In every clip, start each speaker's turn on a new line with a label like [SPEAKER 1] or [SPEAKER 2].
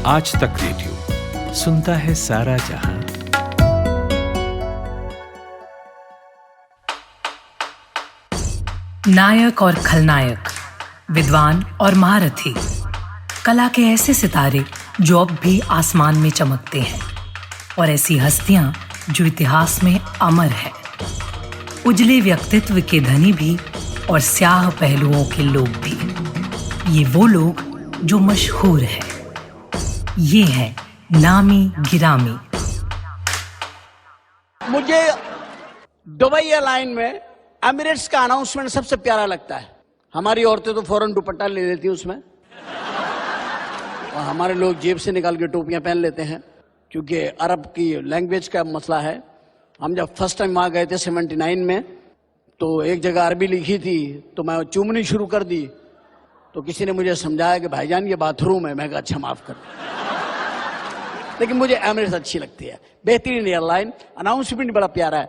[SPEAKER 1] आज तक रेडियो सुनता है सारा जहां।
[SPEAKER 2] नायक और खलनायक, विद्वान और महारथी, कला के ऐसे सितारे जो अब भी आसमान में चमकते हैं, और ऐसी हस्तियां जो इतिहास में अमर है। उजले व्यक्तित्व के धनी भी और स्याह पहलुओं के लोग भी। ये वो लोग जो मशहूर हैं। ये है नामी गिरामी।
[SPEAKER 3] मुझे दुबई एयरलाइन में एमिरेट्स का अनाउंसमेंट सबसे प्यारा लगता है। हमारी औरतें तो फौरन दुपट्टा ले लेती हैं उसमें, और हमारे लोग जेब से निकाल के टोपियां पहन लेते हैं, क्योंकि अरब की लैंग्वेज का मसला है। हम जब फर्स्ट टाइम वहाँ गए थे 79 में, तो एक जगह अरबी लिखी थी, तो मैं चूमनी शुरू कर दी, तो किसी ने मुझे समझाया कि भाईजान ये बाथरूम है। मैं कहा अच्छा माफ कर। लेकिन मुझे एमिरेट्स अच्छी लगती है, बेहतरीन एयरलाइन। अनाउंसमेंट बड़ा प्यारा है।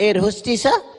[SPEAKER 3] air hostess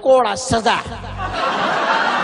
[SPEAKER 3] कोड़ा सजा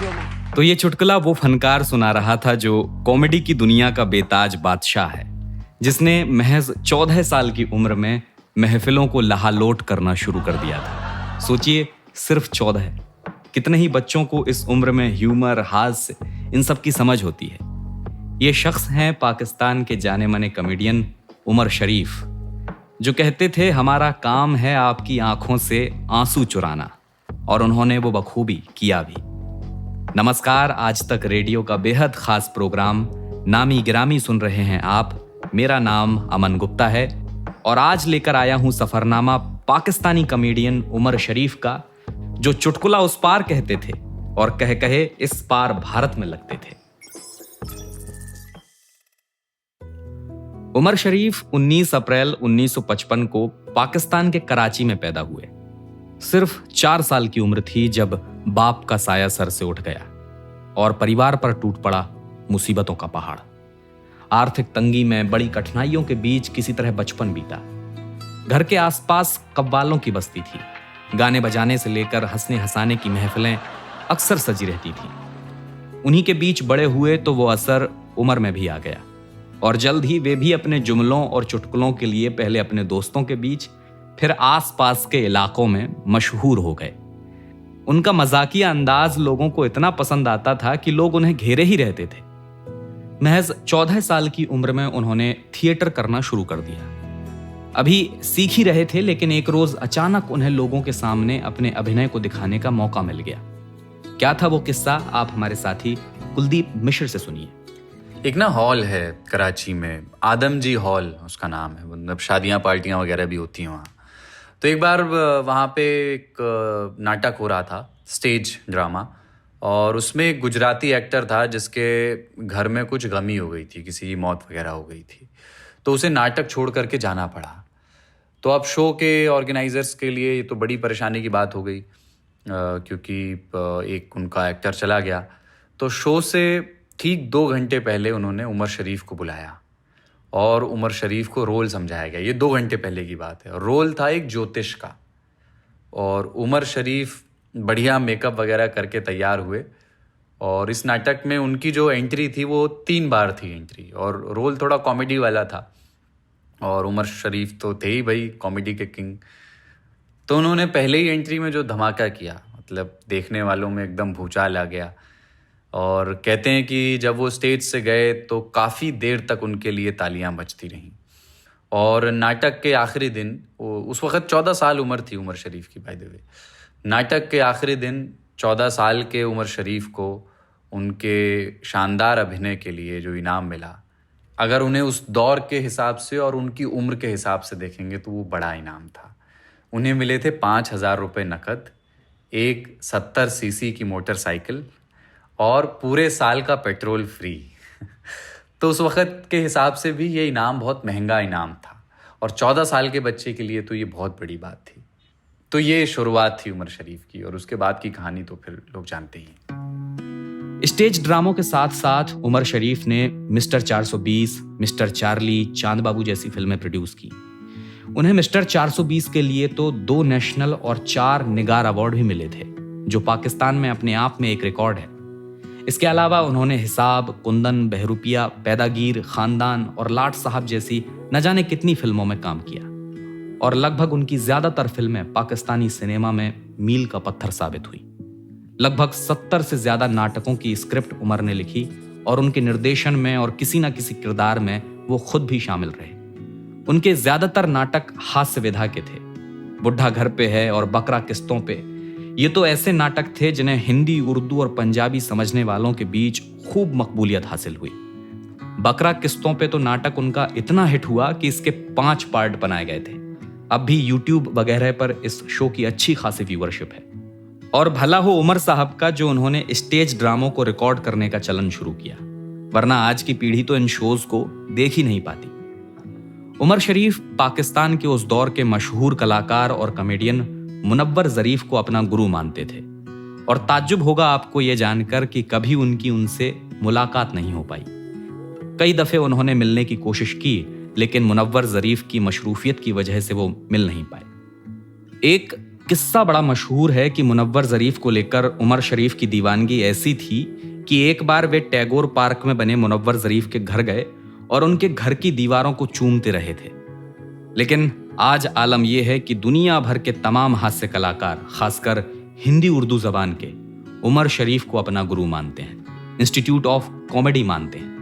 [SPEAKER 3] जुमा।
[SPEAKER 4] तो ये चुटकुला वो फनकार सुना रहा था जो कॉमेडी की दुनिया का बेताज बादशाह है, जिसने महज 14 साल की उम्र में महफिलों को लहालोट करना शुरू कर दिया था। सोचिए, सिर्फ 14। कितने ही बच्चों को इस उम्र में ह्यूमर, हास्य, इन सब की समझ होती है। ये शख्स हैं पाकिस्तान के जाने माने कॉमेडियन उमर शरीफ, जो कहते थे हमारा काम है आपकी आंखों से आंसू चुराना, और उन्होंने वो बखूबी किया भी। नमस्कार, आज तक रेडियो का बेहद खास प्रोग्राम नामी गिरामी सुन रहे हैं आप। मेरा नाम अमन गुप्ता है और आज लेकर आया हूं सफरनामा पाकिस्तानी कॉमेडियन उमर शरीफ का, जो चुटकुला उस पार कहते थे और कहे कहे इस पार भारत में लगते थे। उमर शरीफ 19 अप्रैल 1955 को पाकिस्तान के कराची में पैदा हुए। सिर्फ 4 साल की उम्र थी जब बाप का साया सर से उठ गया और परिवार पर टूट पड़ा मुसीबतों का पहाड़। आर्थिक तंगी में बड़ी कठिनाइयों के बीच किसी तरह बचपन बीता। घर के आसपास कव्वालों की बस्ती थी। गाने बजाने से लेकर हंसने हंसाने की महफिलें अक्सर सजी रहती थी। उन्हीं के बीच बड़े हुए तो वो असर उमर में भी आ गया, और जल्द ही वे भी अपने जुमलों और चुटकुलों के लिए पहले अपने दोस्तों के बीच, फिर आसपास के इलाकों में मशहूर हो गए। उनका मजाकिया अंदाज लोगों को इतना पसंद आता था कि लोग उन्हें घेरे ही रहते थे। महज 14 साल की उम्र में उन्होंने थिएटर करना शुरू कर दिया। अभी सीख ही रहे थे, लेकिन एक रोज अचानक उन्हें लोगों के सामने अपने अभिनय को दिखाने का मौका मिल गया। क्या था वो किस्सा, आप हमारे साथी कुलदीप मिश्र से सुनिए।
[SPEAKER 5] एक ना हॉल है कराची में, आदमजी हॉल उसका नाम है। मतलब शादियां पार्टियां वगैरह भी होती हैं वहाँ। तो एक बार वहाँ पे एक नाटक हो रहा था, स्टेज ड्रामा, और उसमें एक गुजराती एक्टर था जिसके घर में कुछ गमी हो गई थी, किसी की मौत वगैरह हो गई थी, तो उसे नाटक छोड़ करके जाना पड़ा। तो अब शो के ऑर्गेनाइजर्स के लिए ये तो बड़ी परेशानी की बात हो गई, क्योंकि एक उनका एक्टर चला गया। तो शो से ठीक 2 घंटे पहले उन्होंने उमर शरीफ को बुलाया और उमर शरीफ को रोल समझाया गया। ये 2 घंटे पहले की बात है। रोल था एक ज्योतिष का, और उमर शरीफ बढ़िया मेकअप वगैरह करके तैयार हुए, और इस नाटक में उनकी जो एंट्री थी वो 3 बार थी एंट्री, और रोल थोड़ा कॉमेडी वाला था, और उमर शरीफ तो थे ही भाई कॉमेडी के किंग। तो उन्होंने पहले ही एंट्री में जो धमाका किया, मतलब देखने वालों में एकदम भूचाल आ गया। और कहते हैं कि जब वो स्टेज से गए तो काफ़ी देर तक उनके लिए तालियां बजती रहीं। और नाटक के आखिरी दिन, उस वक़्त 14 साल उम्र थी उमर शरीफ की, बाय द वे। नाटक के आखिरी दिन 14 साल के उमर शरीफ को उनके शानदार अभिनय के लिए जो इनाम मिला, अगर उन्हें उस दौर के हिसाब से और उनकी उम्र के हिसाब से देखेंगे तो वो बड़ा इनाम था। उन्हें मिले थे 5,000 रुपये नकद, एक 70 सीसी की मोटरसाइकिल और पूरे साल का पेट्रोल फ्री। तो उस वक़्त के हिसाब से भी ये इनाम बहुत महंगा इनाम था। और 14 साल के बच्चे के लिए तो ये बहुत बड़ी बात थी। तो ये शुरुआत थी उमर शरीफ की, और उसके बाद की कहानी तो फिर लोग जानते ही हैं।
[SPEAKER 4] स्टेज ड्रामों के साथ साथ उमर शरीफ ने मिस्टर 420, मिस्टर चार्ली, चांद बाबू जैसी फिल्में प्रोड्यूस की। उन्हें मिस्टर 420 के लिए तो 2 नेशनल और 4 निगार अवार्ड भी मिले थे, जो पाकिस्तान में अपने आप में एक रिकॉर्ड है। इसके अलावा उन्होंने हिसाब, कुंदन, बहरूपिया, पैदागीर, खानदान और लाट साहब जैसी न जाने कितनी फिल्मों में काम किया, और लगभग उनकी ज्यादातर फिल्में पाकिस्तानी सिनेमा में मील का पत्थर साबित हुई। लगभग 70 से ज्यादा नाटकों की स्क्रिप्ट उमर ने लिखी, और उनके निर्देशन में और किसी न किसी किरदार में वो खुद भी शामिल रहे। उनके ज्यादातर नाटक हास्य विधा के थे। बुढ़ा घर पे है और बकरा किस्तों पे, ये तो ऐसे नाटक थे जिन्हें हिंदी, उर्दू और पंजाबी समझने वालों के बीच खूब मकबूलियत हासिल हुई। बकरा किस्तों पे तो नाटक उनका इतना हिट हुआ कि इसके 5 पार्ट बनाए गए थे। अब भी यूट्यूब वगैरह पर इस शो की अच्छी खासी व्यूअरशिप है। और भला हो उमर साहब का, जो उन्होंने स्टेज ड्रामों को रिकॉर्ड करने का चलन शुरू किया, वरना आज की पीढ़ी तो इन शोज को देख ही नहीं पाती। उमर शरीफ पाकिस्तान के उस दौर के मशहूर कलाकार और कॉमेडियन मुनव्वर ज़रीफ को अपना गुरु मानते थे, और ताज्जुब होगा आपको यह जानकर कि कभी उनकी उनसे मुलाकात नहीं हो पाई। कई दफे उन्होंने मिलने की कोशिश की, लेकिन मुनव्वर ज़रीफ की मशरूफियत की वजह से वो मिल नहीं पाए। एक किस्सा बड़ा मशहूर है कि मुनव्वर ज़रीफ को लेकर उमर शरीफ की दीवानगी ऐसी थी कि एक बार वे टैगोर पार्क में बने मुनव्वर ज़रीफ के घर गए और उनके घर की दीवारों को चूमते रहे थे। लेकिन आज आलम यह है कि दुनिया भर के तमाम हास्य कलाकार, खासकर हिंदी उर्दू जबान के, उमर शरीफ को अपना गुरु मानते हैं, इंस्टीट्यूट ऑफ कॉमेडी मानते हैं।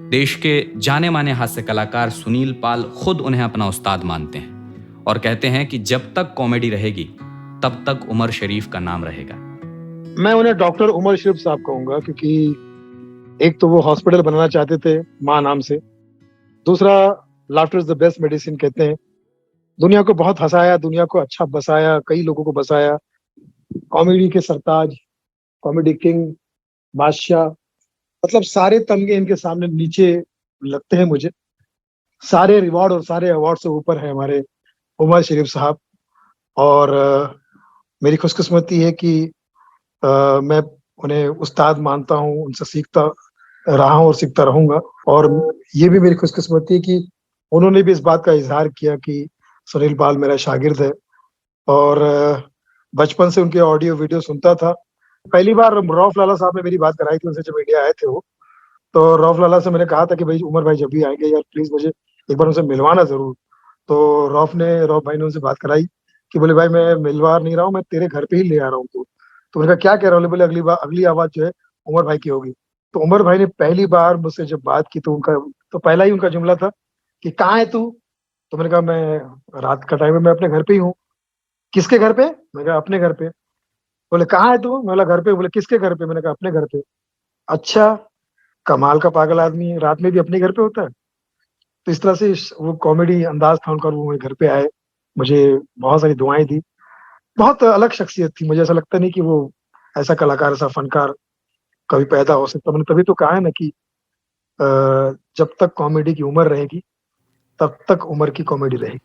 [SPEAKER 4] देश के जाने माने हास्य कलाकार सुनील पाल खुद उन्हें अपना उस्ताद मानते हैं और कहते हैं कि जब तक कॉमेडी रहेगी तब तक उमर शरीफ का नाम रहेगा।
[SPEAKER 6] मैं उन्हें डॉक्टर उमर शरीफ साहब कहूंगा, क्योंकि एक तो वो हॉस्पिटल बनाना चाहते थे माँ नाम से, दूसरा laughter is the best medicine कहते हैं। दुनिया को बहुत हंसाया, दुनिया को अच्छा बसाया, कई लोगों को बसाया। कॉमेडी के सरताज, कॉमेडी किंग, बादशाह, मतलब सारे तमगे इनके सामने नीचे लगते हैं मुझे। सारे रिवॉर्ड और सारे अवार्ड से ऊपर है हमारे उमर शरीफ साहब। और मेरी खुशकिस्मती है कि मैं उन्हें उस्ताद मानता हूँ, उनसे सीखता रहा हूँ और सीखता रहूंगा। और ये भी मेरी खुशकिस्मती है कि उन्होंने भी इस बात का इजहार किया कि सुनील पाल मेरा शागिर्द है, और बचपन से उनके ऑडियो वीडियो सुनता था। पहली बार रौफ लाला साहब ने मेरी बात कराई थी उनसे, जब इंडिया आए थे वो, तो रौफ लाला से मैंने कहा था कि भाई उमर भाई जब भी आएंगे यार प्लीज मुझे एक बार उनसे मिलवाना जरूर। तो रौफ भाई ने उनसे बात कराई कि बोले भाई मैं मिलवा नहीं रहा हूँ, मैं तेरे घर पे ही ले आ रहा हूँ। तो मैंने कहा क्या कह रहा हूँ? बोले अगली आवाज जो है उमर भाई की होगी। तो उमर भाई ने पहली बार मुझसे जब बात की तो पहला ही उनका जुमला था कि कहाँ है तू? तो मैंने कहा मैं रात का टाइम है, मैं अपने घर पे ही हूँ। किसके घर पे? मैंने कहा अपने घर पे। बोले कहाँ है तू? मैं बोला घर पे। बोले किसके घर पे? मैंने कहा अपने घर पे। अच्छा, कमाल का पागल आदमी है, रात में भी अपने घर पे होता है। तो इस तरह से वो कॉमेडी अंदाज था उनका, वो मेरे घर पे आए, मुझे बहुत सारी दुआएं दी। बहुत अलग शख्सियत थी। मुझे ऐसा लगता नहीं कि वो ऐसा कलाकार, ऐसा फनकार कभी पैदा हो सकता। मैंने तभी तो कहा है ना कि जब तक कॉमेडी की उम्र रहेगी तब तक उम्र की कॉमेडी रहेगी।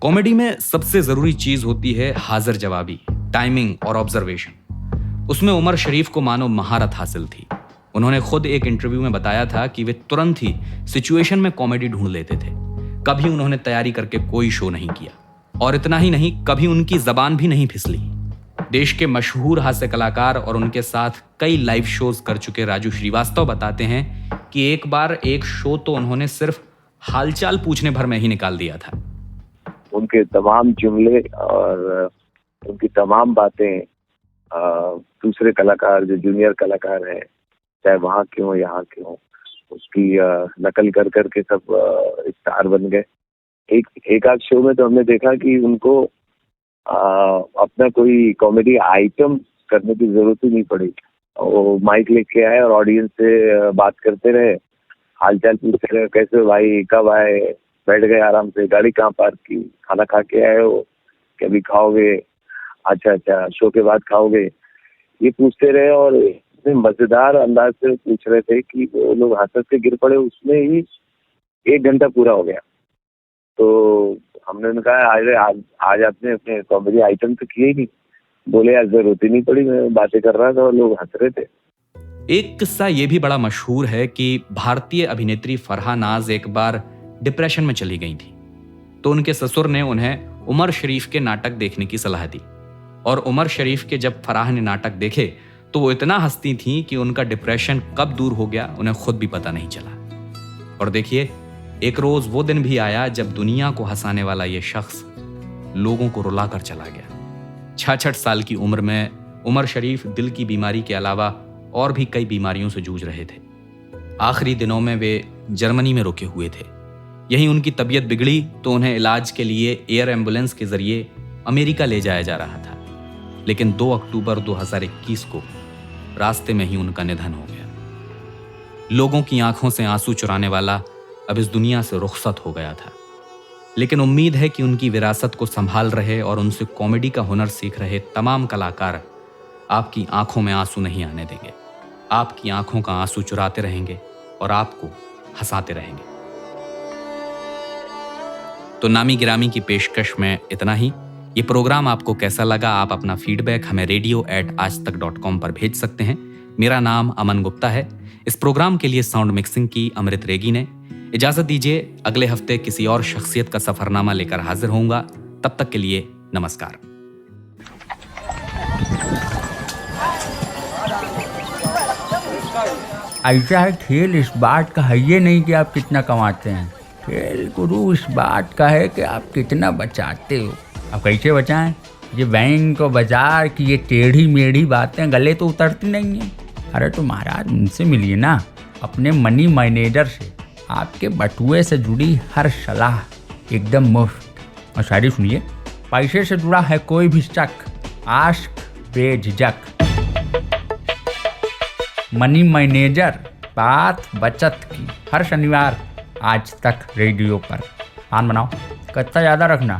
[SPEAKER 4] कॉमेडी में सबसे जरूरी चीज होती है हाजिर जवाबी, टाइमिंग और ऑब्जर्वेशन। उसमें उमर शरीफ को मानो महारत हासिल थी। उन्होंने खुद एक इंटरव्यू में बताया था कि वे तुरंत ही सिचुएशन में कॉमेडी ढूंढ लेते थे। कभी उन्होंने तैयारी करके कोई शो नहीं किया, और इतना ही नहीं, कभी उनकी जबान भी नहीं फिसली। देश के मशहूर हास्य कलाकार और उनके साथ कई लाइव शोज कर चुके राजू श्रीवास्तव बताते हैं कि एक बार एक शो तो उन्होंने सिर्फ हालचाल पूछने भर में ही निकाल दिया था।
[SPEAKER 7] उनके तमाम जुमले और उनकी तमाम बातें दूसरे कलाकार जो जूनियर कलाकार हैं, चाहे वहाँ के हों यहाँ के हों, उसकी नकल कर करके सब स्टार बन गए। एक आध शो में तो हमने देखा कि उनको अपना कोई कॉमेडी आइटम करने की जरूरत ही नहीं पड़ी। वो माइक लेके आए और ऑडियंस से बात करते रहे, हालचाल पूछते रहे, कैसे भाई, कब आए, बैठ गए आराम से, गाड़ी कहाँ पार्क की, खाना खा के आए हो, कभी खाओगे, अच्छा शो के बाद खाओगे, ये पूछते रहे। और इतने मजेदार अंदाज से पूछ रहे थे कि वो लोग हंस के गिर पड़े। उसमें ही 1 घंटा पूरा हो गया। तो हमने उन्हें कहा आज आपने अपने कॉमेडी आइटम तो किए ही नहीं। बोले यार जरूरत ही नहीं पड़ी, मैं बातें कर रहा था और लोग हंस रहे थे।
[SPEAKER 4] एक किस्सा यह भी बड़ा मशहूर है कि भारतीय अभिनेत्री फरहा नाज एक बार डिप्रेशन में चली गई थी, तो उनके ससुर ने उन्हें उमर शरीफ के नाटक देखने की सलाह दी। और उमर शरीफ के जब फराह ने नाटक देखे तो वो इतना हंसती थी कि उनका डिप्रेशन कब दूर हो गया उन्हें खुद भी पता नहीं चला। और देखिए, एक रोज वो दिन भी आया जब दुनिया को हंसाने वाला ये शख्स लोगों को रुला कर चला गया। 66 साल की उम्र में उमर शरीफ दिल की बीमारी के अलावा और भी कई बीमारियों से जूझ रहे थे। आखिरी दिनों में वे जर्मनी में रुके हुए थे। यहीं उनकी तबीयत बिगड़ी तो उन्हें इलाज के लिए एयर एम्बुलेंस के जरिए अमेरिका ले जाया जा रहा था, लेकिन 2 अक्टूबर 2021 को रास्ते में ही उनका निधन हो गया। लोगों की आंखों से आंसू चुराने वाला अब इस दुनिया से रुखसत हो गया था, लेकिन उम्मीद है कि उनकी विरासत को संभाल रहे और उनसे कॉमेडी का हुनर सीख रहे तमाम कलाकार आपकी आंखों में आंसू नहीं आने देंगे, आपकी आंखों का आंसू चुराते रहेंगे और आपको हंसाते रहेंगे। तो नामी गिरामी की पेशकश में इतना ही। ये प्रोग्राम आपको कैसा लगा, आप अपना फीडबैक हमें radio@aajtak.com पर भेज सकते हैं। मेरा नाम अमन गुप्ता है। इस प्रोग्राम के लिए साउंड मिक्सिंग की अमृत रेगी ने। इजाजत दीजिए, अगले हफ्ते किसी और शख्सियत का सफरनामा लेकर हाजिर होऊंगा। तब तक के लिए नमस्कार।
[SPEAKER 8] ऐसा है, खेल इस बात का है ये नहीं कि आप कितना कमाते हैं, खेल गुरु इस बात का है कि आप कितना बचाते हो। आप कैसे बचाएं? ये बैंक और बाजार की ये टेढ़ी मेढ़ी बातें गले तो उतरती नहीं हैं। अरे तो महाराज उनसे मिलिए ना, अपने मनी मैनेजर से। आपके बटुए से जुड़ी हर सलाह एकदम मुफ्त। और शायरी सुनिए, पैसे से जुड़ा है कोई भी शक, आश्क बेझिझक। मनी मैनेजर, बात बचत की, हर शनिवार आज तक रेडियो पर। आन बनाओ, कितना ज़्यादा रखना।